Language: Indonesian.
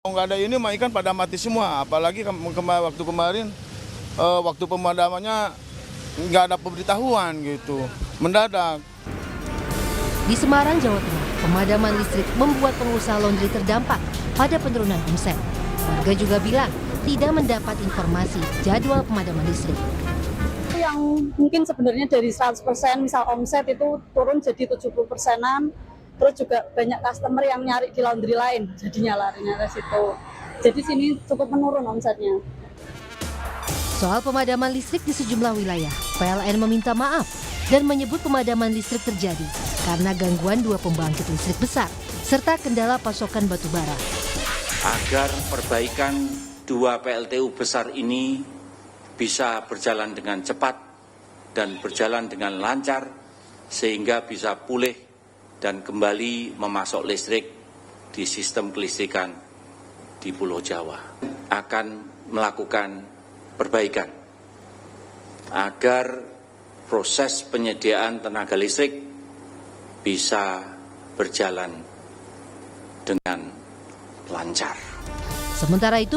Nggak ada ini mah ikan pada mati semua, apalagi waktu kemarin waktu pemadamannya nggak ada pemberitahuan gitu, mendadak. Di Semarang, Jawa Tengah, pemadaman listrik membuat pengusaha laundry terdampak pada penurunan omset. Warga juga bilang tidak mendapat informasi jadwal pemadaman listrik. Yang mungkin sebenarnya dari 100% misal omset itu turun jadi 70%-an. Terus juga banyak customer yang nyari di laundry lain, jadinya larinya ke situ. Jadi sini cukup menurun omsetnya. Soal pemadaman listrik di sejumlah wilayah, PLN meminta maaf dan menyebut pemadaman listrik terjadi karena gangguan 2 pembangkit listrik besar serta kendala pasokan batu bara. Agar perbaikan 2 PLTU besar ini bisa berjalan dengan cepat dan berjalan dengan lancar sehingga bisa pulih dan kembali memasok listrik di sistem kelistrikan di Pulau Jawa. Akan melakukan perbaikan agar proses penyediaan tenaga listrik bisa berjalan dengan lancar. Sementara itu